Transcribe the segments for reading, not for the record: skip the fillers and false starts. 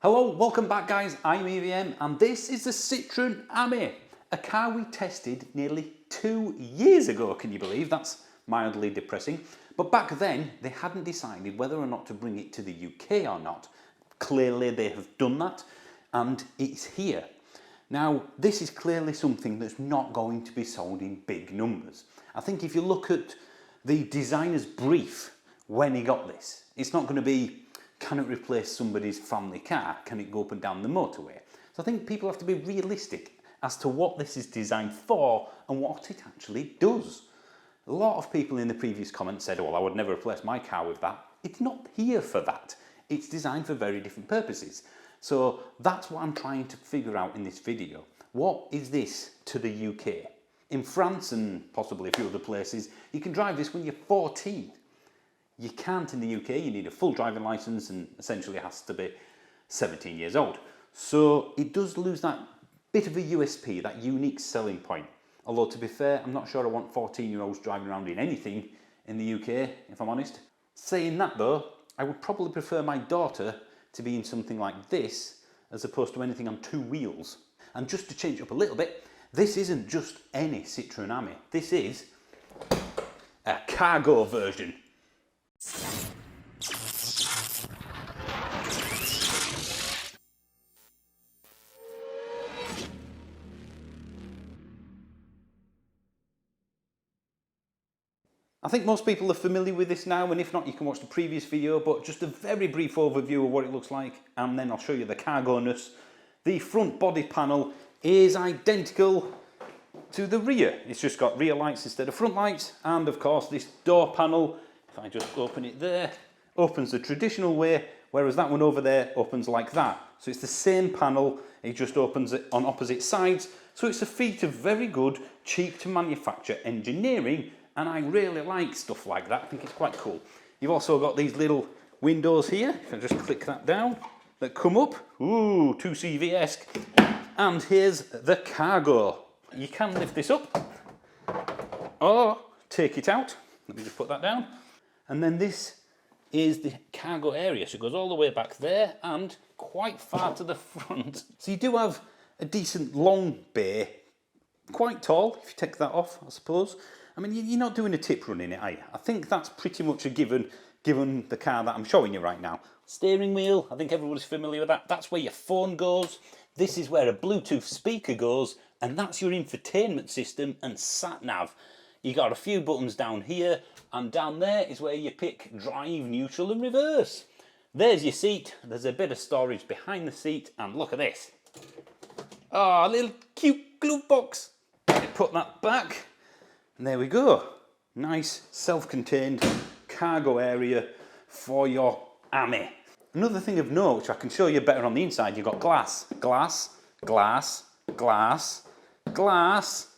Hello, welcome back guys, I'm EVM and this is the Citroen AMi, a car we tested nearly 2 years ago, can you believe? That's mildly depressing. But back then they hadn't decided whether or not to bring it to the UK or not. Clearly they have done that and it's here. Now this is clearly something that's not going to be sold in big numbers. I think if you look at the designer's brief when he got this, it's not going to be, can it replace somebody's family car? Can it go up and down the motorway? So I think people have to be realistic as to what this is designed for and what it actually does. A lot of people in the previous comments said, well, I would never replace my car with that. It's not here for that. It's designed for very different purposes. So that's what I'm trying to figure out in this video. What is this to the UK? In France and possibly a few other places, you can drive this when you're 14. You can't in the UK, you need a full driving licence and essentially it has to be 17 years old. So it does lose that bit of a USP, that unique selling point. Although to be fair, I'm not sure I want 14-year-olds driving around in anything in the UK, if I'm honest. Saying that though, I would probably prefer my daughter to be in something like this as opposed to anything on two wheels. And just to change it up a little bit, this isn't just any Citroen AMi. This is a cargo version. I think most people are familiar with this now, and if not you can watch the previous video, but just a very brief overview of what it looks like and then I'll show you the cargo-ness. The front body panel is identical to the rear. It's just got rear lights instead of front lights, and of course this door panel, if I just open it there, opens the traditional way, whereas that one over there opens like that. So it's the same panel, it just opens it on opposite sides. So it's a feat of very good, cheap to manufacture engineering, and I really like stuff like that. I think it's quite cool. You've also got these little windows here, if I just click that down, that come up. Ooh, 2CV-esque. And here's the cargo. You can lift this up or take it out. Let me just put that down. And then this is the cargo area. So it goes all the way back there and quite far to the front. So you do have a decent long bay, quite tall if you take that off, I suppose. I mean, you're not doing a tip run in it, are you? I think that's pretty much a given the car that I'm showing you right now. Steering wheel, I think everybody's familiar with that. That's where your phone goes. This is where a Bluetooth speaker goes, and that's your infotainment system and sat nav. You got a few buttons down here, and down there is where you pick drive, neutral and reverse. There's your seat. There's a bit of storage behind the seat, and look at this. Oh, a little cute glove box. Put that back, and there we go. Nice self-contained cargo area for your AMi. Another thing of note, which I can show you better on the inside, you've got glass, glass, glass, glass, glass,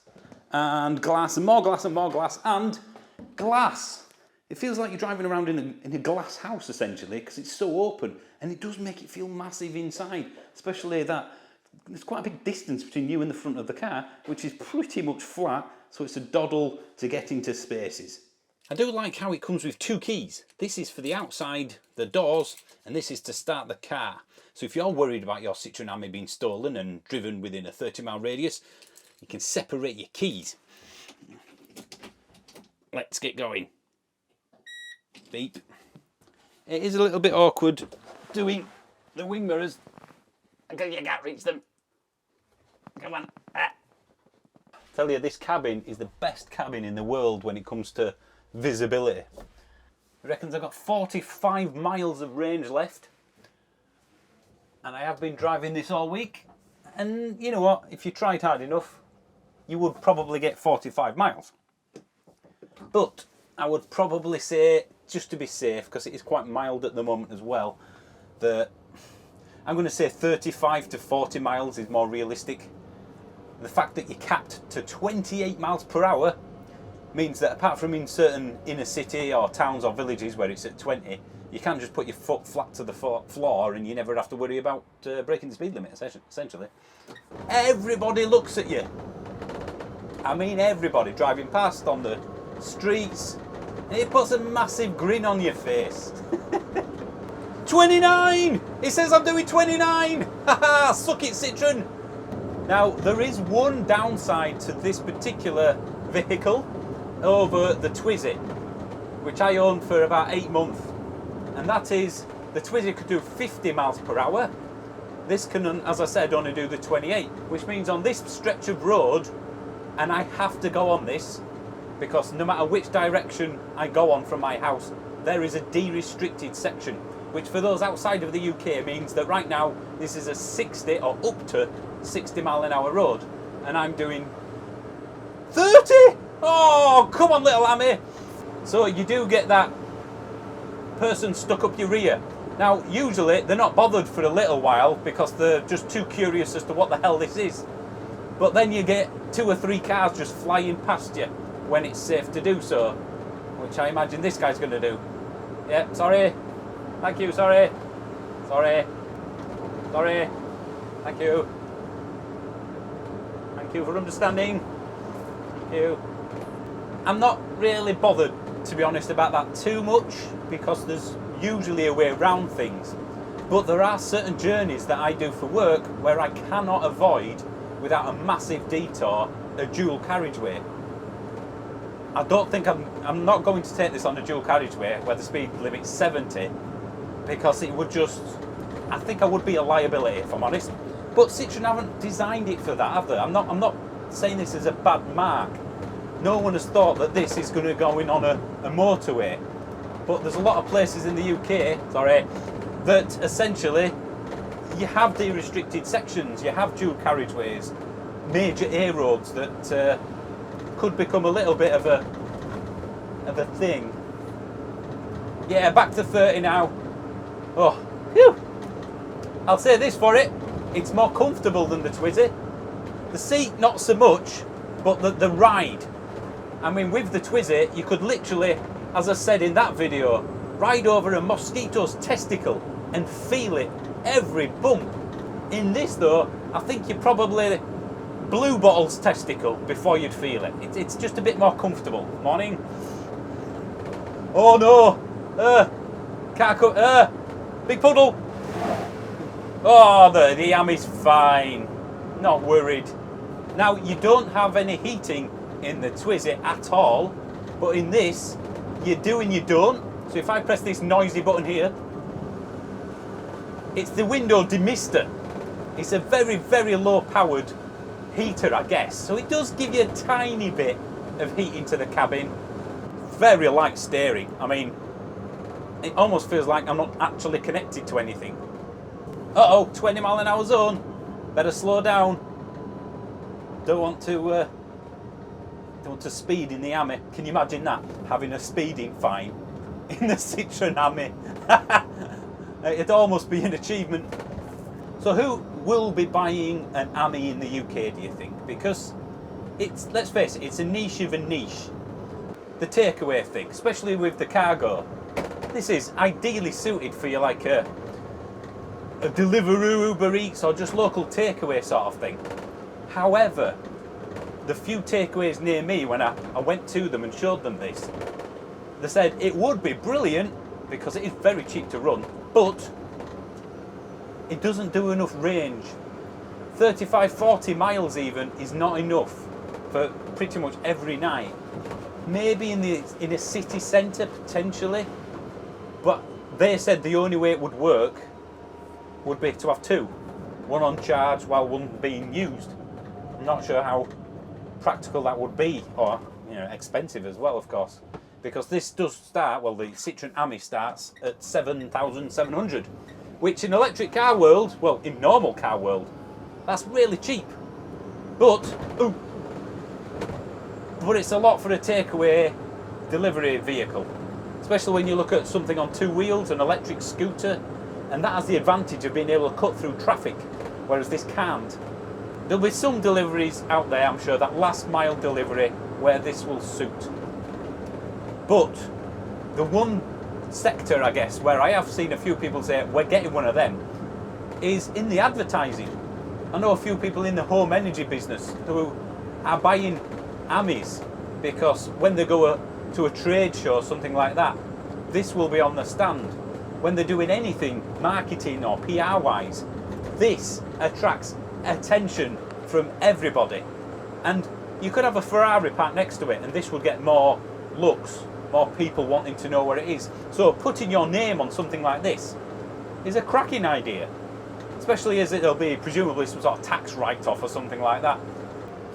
and glass, and more glass, and more glass, and glass. It feels like you're driving around in a glass house, essentially, because it's so open, and it does make it feel massive inside, especially that there's quite a big distance between you and the front of the car, which is pretty much flat, so it's a doddle to get into spaces. I do like how it comes with two keys. This is for the outside, the doors, and this is to start the car. So if you're worried about your Citroen AMi being stolen and driven within a 30-mile radius, you can separate your keys. Let's get going. Beep. It is a little bit awkward doing the wing mirrors because you can't reach them. Come on. Ah. Tell you, this cabin is the best cabin in the world when it comes to visibility. It reckons I've got 45 miles of range left, and I have been driving this all week, and you know what, if you tried hard enough you would probably get 45 miles. But I would probably say, just to be safe, because it is quite mild at the moment as well, that I'm going to say 35 to 40 miles is more realistic. The fact that you're capped to 28 miles per hour means that apart from in certain inner city or towns or villages where it's at 20, you can't just put your foot flat to the floor and you never have to worry about breaking the speed limit, essentially. Everybody looks at you. I mean everybody driving past on the streets. It puts a massive grin on your face. 29! It says I'm doing 29! Haha, suck it, Citroen! Now, there is one downside to this particular vehicle over the Twizy, which I owned for about 8 months. And that is, the Twizy could do 50 miles per hour. This can, as I said, only do the 28, which means on this stretch of road, and I have to go on this, because no matter which direction I go on from my house, there is a de-restricted section, which for those outside of the UK means that right now this is a 60 or up to 60 mile an hour road, and I'm doing 30! Oh, come on, little AMi! So you do get that person stuck up your rear. Now, usually they're not bothered for a little while because they're just too curious as to what the hell this is. But then you get 2 or 3 cars just flying past you when it's safe to do so, which I imagine this guy's going to do. Yeah, sorry. Thank you, sorry. Sorry. Sorry. Thank you. Thank you for understanding. Thank you. I'm not really bothered, to be honest, about that too much, because there's usually a way around things. But there are certain journeys that I do for work where I cannot avoid, without a massive detour, a dual carriageway. I don't think I'm not going to take this on a dual carriageway where the speed limit's 70, because it would just, I think I would be a liability, if I'm honest. But Citroen haven't designed it for that, have they? I'm not saying this is a bad mark. No one has thought that this is going to go in on a motorway. But there's a lot of places in the UK, sorry, that essentially you have de-restricted sections, you have dual carriageways, major A roads that could become a little bit of a thing. Yeah, back to 30 now. Oh, phew. I'll say this for it, it's more comfortable than the Twizy. The seat, not so much, but the ride. I mean, with the Twizy, you could literally, as I said in that video, ride over a mosquito's testicle and feel it every bump. In this though, I think you probably blue bottle's testicle before you'd feel it. It's just a bit more comfortable. Morning. Oh no! Can't come. Big puddle. Oh, the AMi's fine. Not worried. Now, you don't have any heating in the Twizy at all, but in this, you do and you don't. So if I press this noisy button here, it's the window demister. It's a very, very low powered heater, I guess. So it does give you a tiny bit of heat into the cabin. Very light steering. I mean, it almost feels like I'm not actually connected to anything. Uh-oh, 20 mile an hour zone. Better slow down. Don't want to speed in the AMi. Can you imagine that? Having a speeding fine in the Citroen AMi. It'd almost be an achievement. So who will be buying an AMi in the UK, do you think? Because it's, let's face it, it's a niche of a niche. The takeaway thing, especially with the cargo. This is ideally suited for you, like a Deliveroo, Uber Eats, or just local takeaway sort of thing. However, the few takeaways near me, when I went to them and showed them this, they said it would be brilliant because it is very cheap to run, but it doesn't do enough range. 35, 40 miles even is not enough for pretty much every night. Maybe in a city centre potentially, but they said the only way it would work would be to have two, one on charge while one being used. I'm not sure how practical that would be, or expensive as well, of course, because this does start, well, the Citroen AMi starts at 7,700, which in electric car world, well, in normal car world, that's really cheap. But it's a lot for a takeaway delivery vehicle, especially when you look at something on 2 wheels, an electric scooter, and that has the advantage of being able to cut through traffic, whereas this can't. There'll be some deliveries out there, I'm sure, that last mile delivery where this will suit. But the one sector, I guess, where I have seen a few people say we're getting one of them is in the advertising. I know a few people in the home energy business who are buying AMIs because when they go to a trade show or something like that, this will be on the stand. when they're doing anything marketing or PR wise, this attracts attention from everybody. And you could have a Ferrari parked next to it and this would get more looks, more people wanting to know where it is. So putting your name on something like this is a cracking idea, especially as it'll be presumably some sort of tax write-off or something like that.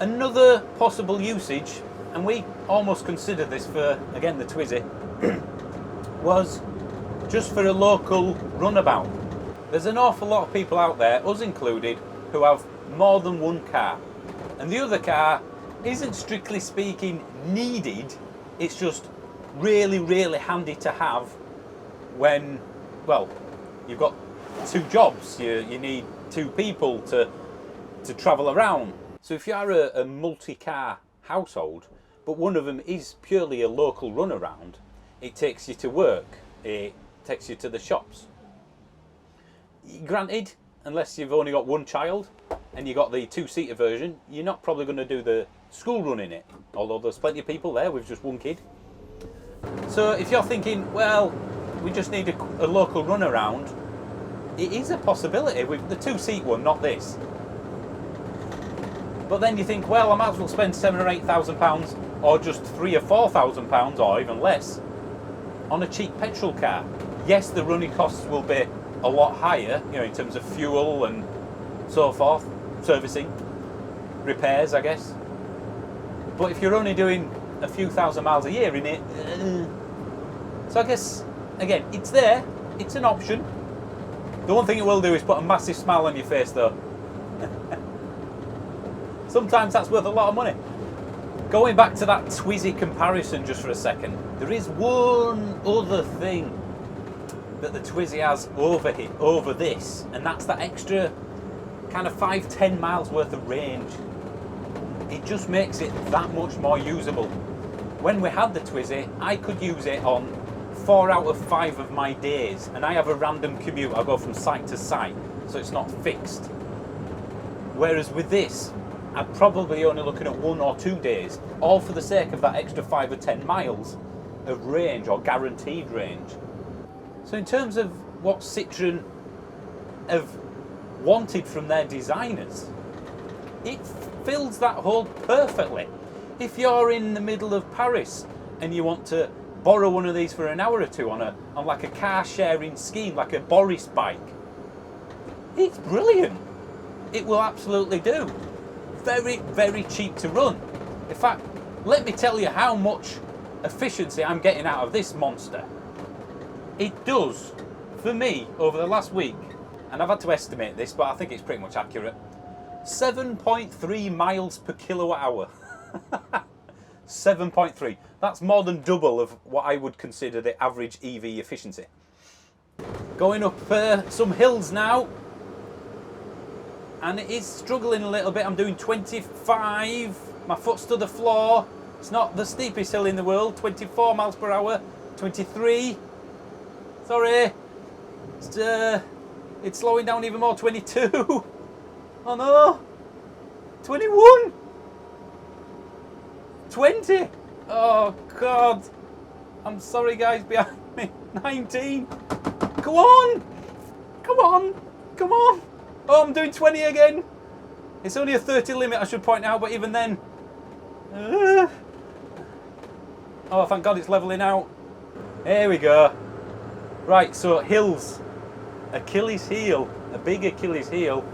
Another possible usage, and we almost considered this for, again, the Twizy, was just for a local runabout. There's an awful lot of people out there, us included, who have more than one car. And the other car isn't strictly speaking needed, it's just really, really handy to have when, well, you've got two jobs, you need two people to travel around. So if you are a multi-car household, but one of them is purely a local runaround, it takes you to work, it takes you to the shops. Granted, unless you've only got one child and you got the two-seater version, you're not probably going to do the school run in it, although there's plenty of people there with just one kid. So if you're thinking, well, we just need a local runaround, it is a possibility with the two-seat one, not this. But then you think, well, I might as well spend £7,000 or £8,000 or just £3,000 or £4,000 or even less on a cheap petrol car. Yes, the running costs will be a lot higher, you know, in terms of fuel and so forth, servicing, repairs, I guess. But if you're only doing a few thousand miles a year in it, so I guess, again, it's there, it's an option. The one thing it will do is put a massive smile on your face though. Sometimes that's worth a lot of money. Going back to that Twizy comparison just for a second, there is one other thing that the Twizy has over this, and that's that extra kind of 5-10 miles worth of range. It just makes it that much more usable. When we had the Twizy, I could use it on 4 out of 5 of my days, and I have a random commute. I go from site to site, so it's not fixed. Whereas with this, I'm probably only looking at 1 or 2 days, all for the sake of that extra 5 or 10 miles of range, or guaranteed range. So in terms of what Citroen have wanted from their designers, it fills that hole perfectly. If you're in the middle of Paris and you want to borrow one of these for an hour or two on like a car sharing scheme, like a Boris bike, it's brilliant. It will absolutely do. Very, very cheap to run. In fact, let me tell you how much efficiency I'm getting out of this monster. It does, for me, over the last week, and I've had to estimate this, but I think it's pretty much accurate, 7.3 miles per kilowatt hour. 7.3. That's more than double of what I would consider the average EV efficiency. Going up some hills now, and it is struggling a little bit. I'm doing 25, my foot's to the floor. It's not the steepest hill in the world. 24 miles per hour, 23. Sorry, it's slowing down even more. 22. Oh no, 21. 20. Oh God, I'm sorry guys behind me. 19. Come on, come on, come on. Oh, I'm doing 20 again. It's only a 30 limit, I should point out, but even then. Oh, thank God it's levelling out. There we go. Right, so hills. Achilles heel, a big Achilles heel.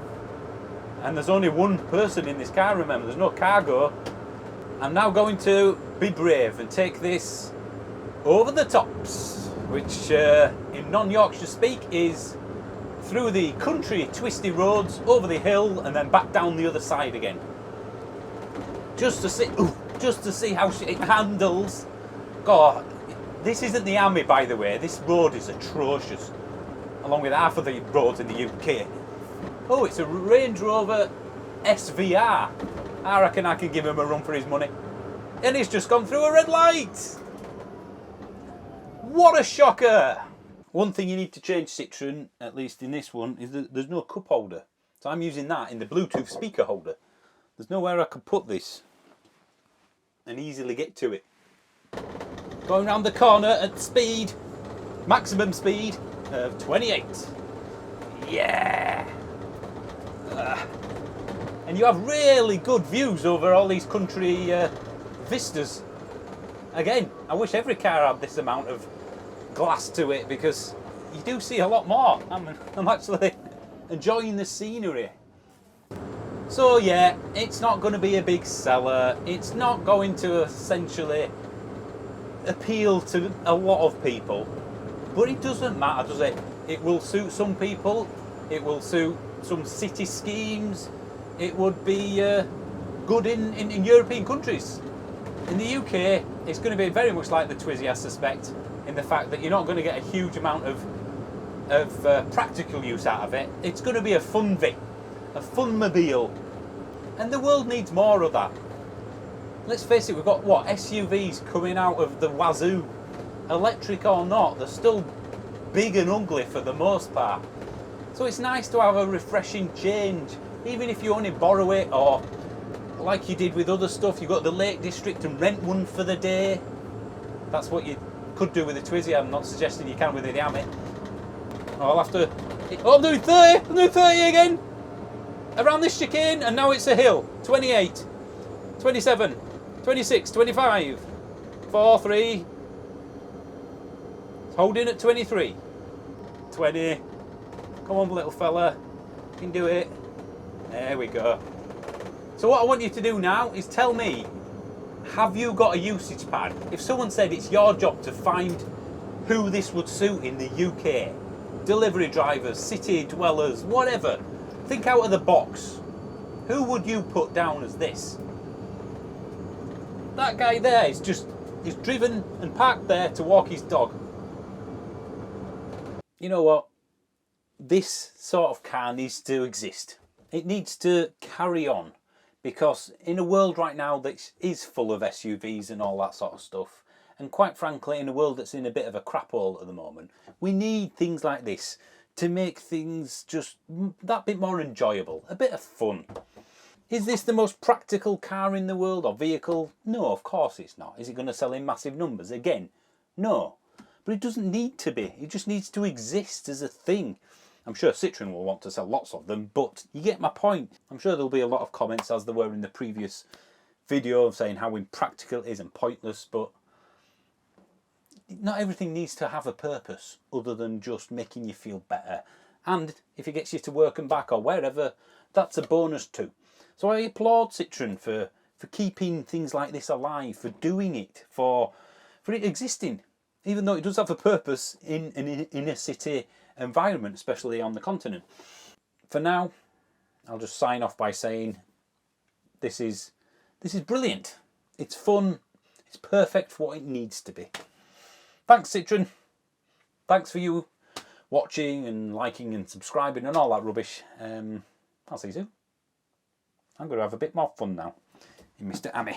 And there's only one person in this car, remember, there's no cargo. I'm now going to be brave and take this over the tops, which in non-Yorkshire speak is through the country twisty roads, over the hill, and then back down the other side again. Just to see how it handles. God, this isn't the AMi, by the way. This road is atrocious, along with half of the roads in the UK. Oh, it's a Range Rover SVR. I reckon I can give him a run for his money. And he's just gone through a red light. What a shocker. One thing you need to change, Citroen, at least in this one, is that there's no cup holder. So I'm using that in the Bluetooth speaker holder. There's nowhere I could put this and easily get to it. Going around the corner at speed, maximum speed, of 28. Yeah! And you have really good views over all these country vistas. Again, I wish every car had this amount of glass to it, because you do see a lot more. I'm actually enjoying the scenery. So yeah, it's not going to be a big seller. It's not going to essentially appeal to a lot of people. But it doesn't matter, does it? It will suit some people. It will suit some city schemes. It would be good in European countries. In the UK, it's going to be very much like the Twizy, I suspect, in the fact that you're not going to get a huge amount of practical use out of it. It's going to be a funvy, a funmobile. And the world needs more of that. Let's face it, we've got, what, SUVs coming out of the wazoo. Electric or not, they're still big and ugly for the most part. So it's nice to have a refreshing change, even if you only borrow it, or like you did with other stuff, you go to the Lake District and rent one for the day. That's what you could do with the Twizy. I'm not suggesting you can with the AMi. I'll have to... Oh, I'm doing 30! I'm doing 30 again! Around this chicane, and now it's a hill. 28, 27, 26, 25, 4, 3. It's holding at 23. 20. Come on, little fella. You can do it. There we go. So what I want you to do now is tell me, have you got a usage pad? If someone said it's your job to find who this would suit in the UK, delivery drivers, city dwellers, whatever, think out of the box. Who would you put down as this? That guy there is he's driven and parked there to walk his dog. You know what? This sort of car needs to exist. It needs to carry on, because in a world right now that is full of SUVs and all that sort of stuff, and quite frankly in a world that's in a bit of a crap hole at the moment, we need things like this to make things just that bit more enjoyable, a bit of fun. Is this the most practical car in the world, or vehicle? No, of course it's not. Is it going to sell in massive numbers? Again, no. But it doesn't need to be. It just needs to exist as a thing. I'm sure Citroen will want to sell lots of them, but you get my point. I'm sure there'll be a lot of comments, as there were in the previous video, saying how impractical it is and pointless, but not everything needs to have a purpose other than just making you feel better. And if it gets you to work and back or wherever, that's a bonus too. So I applaud Citroen for keeping things like this alive, for doing it, for it existing, even though it does have a purpose in a city environment, especially on the continent. For now, I'll just sign off by saying this is brilliant. It's fun. It's perfect for what it needs to be. Thanks, Citroen. Thanks for you watching and liking and subscribing and all that rubbish. I'll see you soon. I'm going to have a bit more fun now in Mr. AMi.